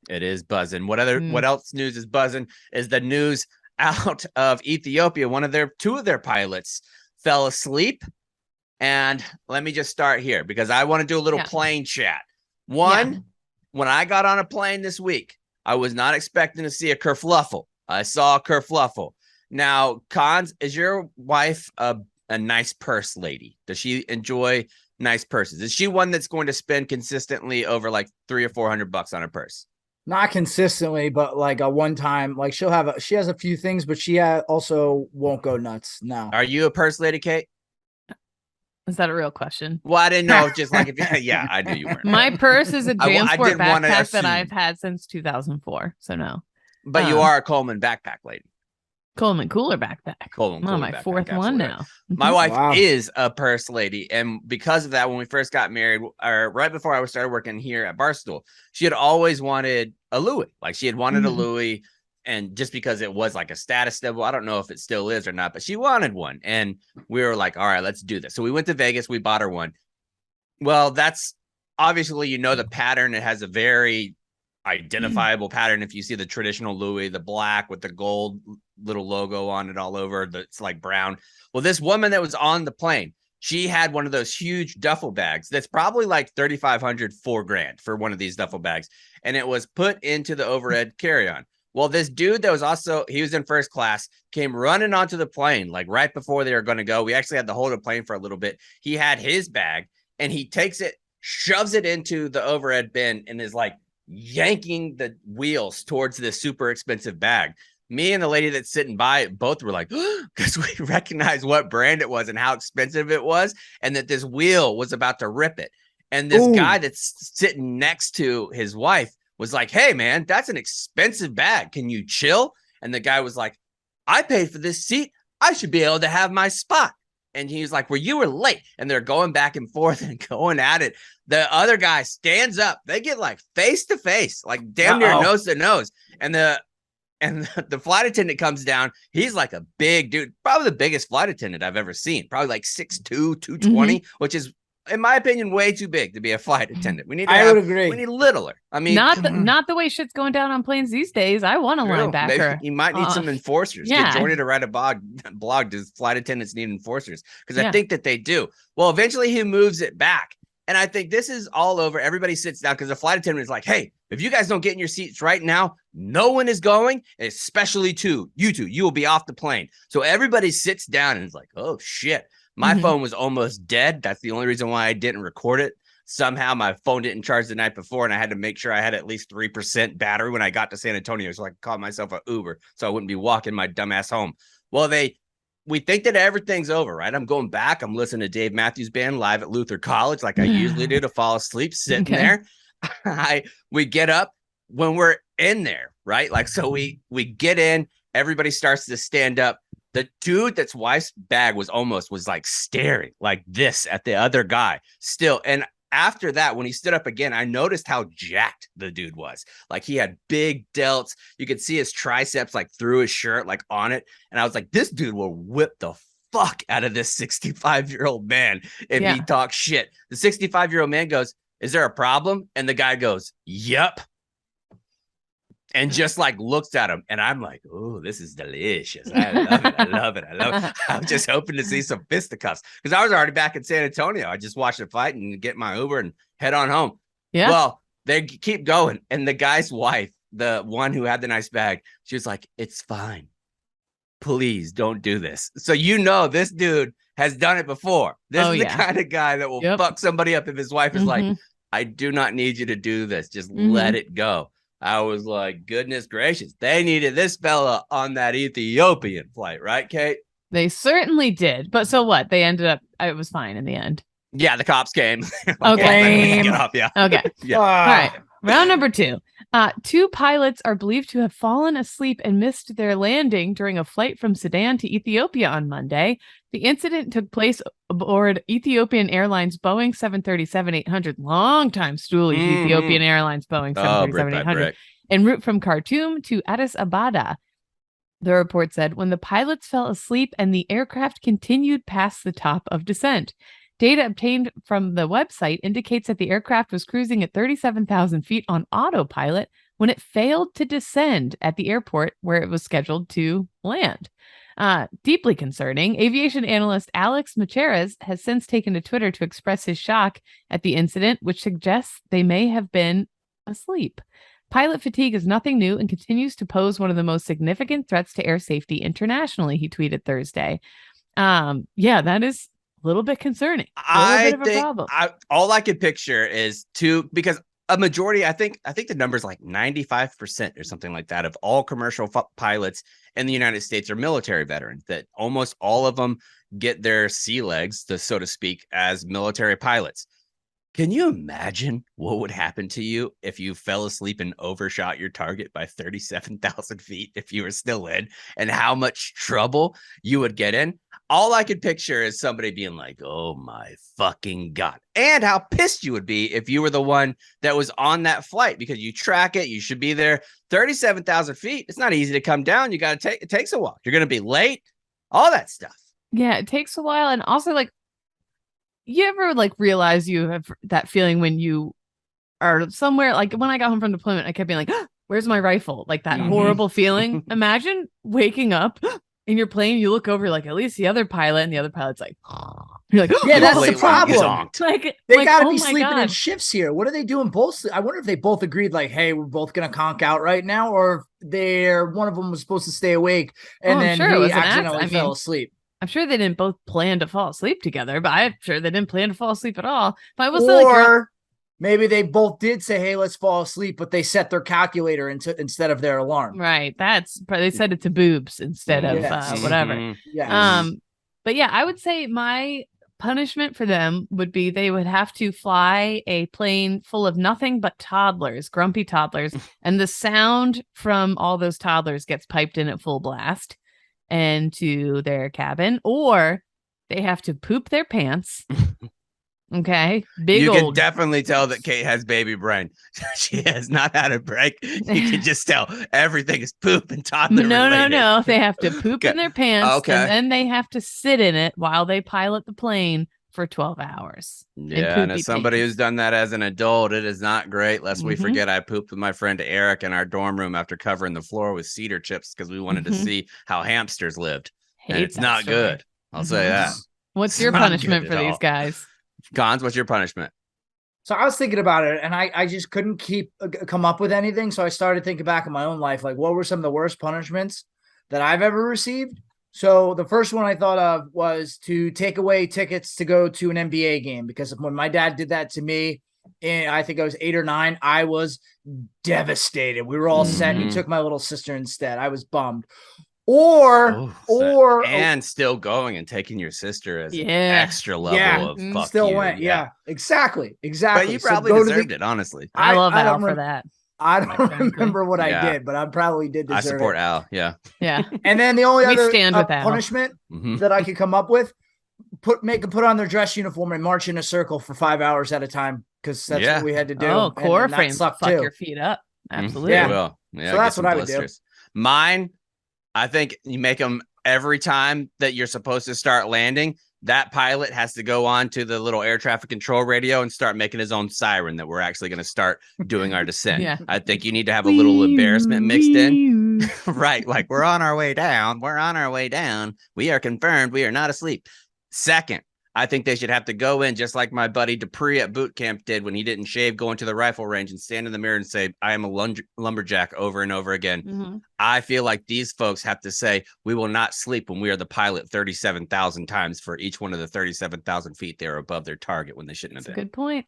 It is buzzing. What else news is buzzing is the news out of Ethiopia. Two of their pilots fell asleep. And let me just start here because I want to do a little plane chat. One, when I got on a plane this week, I was not expecting to see a kerfluffle. I saw a kerfluffle. Now, Cons, is your wife a nice purse lady? Does she enjoy nice purses? Is she one that's going to spend consistently over like $300 or $400 on a purse? Not consistently, but like a one time, like she has a few things, but she also won't go nuts. No. Are you a purse lady, Kate? Is that a real question? Well, I didn't know. Just like yeah, I knew you weren't. My purse is a JanSport backpack that I've had since 2004. So no. But you are a Coleman backpack lady. Coleman Cooler backpack. Coleman my fourth one now. My wife is a purse lady. And because of that, when we first got married, or right before I started working here at Barstool, she had always wanted a Louis. Like she had wanted a Louis. And just because it was like a status symbol, I don't know if it still is or not, but she wanted one. And we were like, all right, let's do this. So we went to Vegas. We bought her one. Well, that's obviously, the pattern. It has a very identifiable pattern. If you see the traditional Louis, the black with the gold little logo on it all over, it's like brown. Well, this woman that was on the plane, she had one of those huge duffel bags that's probably like $3,500, $4,000 for one of these duffel bags. And it was put into the overhead carry-on. Well, this dude that was he was in first class, came running onto the plane, like right before they were going to go. We actually had to hold the plane for a little bit. He had his bag and he takes it, shoves it into the overhead bin and is like yanking the wheels towards this super expensive bag. Me and the lady that's sitting by it both were like, because we recognized what brand it was and how expensive it was, and that this wheel was about to rip it. And this guy that's sitting next to his wife was like, hey, man, that's an expensive bag. Can you chill? And the guy was like, I paid for this seat. I should be able to have my spot. And he was like, well, you were late. And they're going back and forth and going at it. The other guy stands up. They get like face to face, like damn near nose to nose. And the flight attendant comes down. He's like a big dude, probably the biggest flight attendant I've ever seen. Probably like 6'2", 220, which is, in my opinion, way too big to be a flight attendant. I would agree. We need littler. I mean, not the way shit's going down on planes these days. I want a linebacker. Maybe you might need some enforcers. Get Jordan to write a blog. Does flight attendants need enforcers? Because I think that they do. Well, eventually he moves it back. And I think this is all over. Everybody sits down because the flight attendant is like, hey, if you guys don't get in your seats right now, no one is going, especially you two. You will be off the plane. So everybody sits down and is like, oh, shit. My phone was almost dead. That's the only reason why I didn't record it. Somehow my phone didn't charge the night before, and I had to make sure I had at least 3% battery when I got to San Antonio so I could call myself an Uber so I wouldn't be walking my dumbass home. Well, we think that everything's over, right? I'm going back. I'm listening to Dave Matthews Band live at Luther College like I usually do to fall asleep sitting there. We get up when we're in there, right? Like, so we get in, everybody starts to stand up. The dude that's wife's bag was like staring like this at the other guy still. And after that, when he stood up again, I noticed how jacked the dude was. Like he had big delts. You could see his triceps like through his shirt, like on it. And I was like, this dude will whip the fuck out of this 65-year-old man if he talks shit. The 65-year-old man goes, is there a problem? And the guy goes, yep. And just like looks at him, and I'm like, oh, this is delicious. I love it. I love it. I love it. I was just hoping to see some fisticuffs because I was already back in San Antonio. I just watched the fight and get my Uber and head on home. Yeah. Well, they keep going. And the guy's wife, the one who had the nice bag, she was like, it's fine. Please don't do this. So, this dude has done it before. This is the kind of guy that will fuck somebody up if his wife is like, I do not need you to do this. Just let it go. I was like, goodness gracious, they needed this fella on that Ethiopian flight, right, Kate? They certainly did. But so what? They ended up, it was fine in the end. Yeah, the cops came. Okay. Get off, yeah. Okay. Yeah. All right. Round number 2. 2 pilots are believed to have fallen asleep and missed their landing during a flight from Sudan to Ethiopia on Monday. The incident took place aboard Ethiopian Airlines Boeing 737-800, longtime stoolie Ethiopian Airlines Boeing 737-800, en route from Khartoum to Addis Ababa. The report said when the pilots fell asleep and the aircraft continued past the top of descent. Data obtained from the website indicates that the aircraft was cruising at 37,000 feet on autopilot when it failed to descend at the airport where it was scheduled to land. Deeply concerning. Aviation analyst Alex Macheras has since taken to Twitter to express his shock at the incident, which suggests they may have been asleep. Pilot fatigue is nothing new and continues to pose one of the most significant threats to air safety internationally, he tweeted Thursday. Yeah, that is a little bit concerning. I think all I could picture is because a majority, I think the number is like 95% or something like that of all commercial pilots in the United States are military veterans, that almost all of them get their sea legs, so to speak, as military pilots. Can you imagine what would happen to you if you fell asleep and overshot your target by 37,000 feet if you were still in, and how much trouble you would get in? All I could picture is somebody being like, oh my fucking God. And how pissed you would be if you were the one that was on that flight, because you track it. You should be there. 37,000 feet. It's not easy to come down. You got to it takes a while. You're going to be late. All that stuff. Yeah, it takes a while. And also, like, you ever like realize you have that feeling when you are somewhere, like when I got home from deployment, I kept being like, oh, where's my rifle? Like that horrible feeling. Imagine waking up in your plane, you look over, like, at least the other pilot, and the other pilot's like, you're like, oh, yeah, that's the problem. Like, they gotta be sleeping in shifts here. What are they doing? Both. I wonder if they both agreed, like, hey, we're both gonna conk out right now, or they're one of them was supposed to stay awake and then he accidentally fell asleep. I'm sure they didn't both plan to fall asleep together, but I'm sure they didn't plan to fall asleep at all. But I will say, like, maybe they both did say, hey, let's fall asleep, but they set their calculator instead of their alarm. Right. They set it to boobs instead of whatever. Yes. But yeah, I would say my punishment for them would be they would have to fly a plane full of nothing but toddlers, grumpy toddlers. And the sound from all those toddlers gets piped in at full blast into their cabin, or they have to poop their pants. Okay, you can definitely tell that Kate has baby brain. She has not had a break. You can just tell everything is poop and toddler related. No. They have to poop in their pants, and then they have to sit in it while they pilot the plane for 12 hours. Yeah, and as somebody who's done that as an adult, it is not great. Lest we forget, I pooped with my friend Eric in our dorm room after covering the floor with cedar chips because we wanted to see how hamsters lived. And it's not good. I'll say that. What's your punishment for these guys? Gons, what's your punishment? So I was thinking about it, and I just couldn't come up with anything. So I started thinking back in my own life, like, what were some of the worst punishments that I've ever received? So the first one I thought of was to take away tickets to go to an NBA game, because when my dad did that to me, and I think I was 8 or 9, I was devastated. We were all set. He took my little sister instead. I was bummed. And still going and taking your sister as an extra level of fuck still you. Went. Yeah, exactly. But you probably deserved it, honestly. I love Al for that. I don't remember what I did, but I probably did deserve it. I support Al. Yeah. And then the only other punishment that I could come up with, make them put on their dress uniform and march in a circle for 5 hours at a time, because that's what we had to do. Oh, core frame, fuck your feet up. Absolutely. Yeah. So that's what I would do. Mine, I think you make them every time that you're supposed to start landing. That pilot has to go on to the little air traffic control radio and start making his own siren that we're actually going to start doing our descent. I think you need to have a little embarrassment mixed in. Right. Like, we're on our way down. We're on our way down. We are confirmed. We are not asleep. Second, I think they should have to go in just like my buddy Dupree at boot camp did when he didn't shave, go into the rifle range and stand in the mirror and say, I am a lumberjack over and over again. I feel like these folks have to say, we will not sleep when we are the pilot 37,000 times for each one of the 37,000 feet they're above their target when they shouldn't have been. Good point.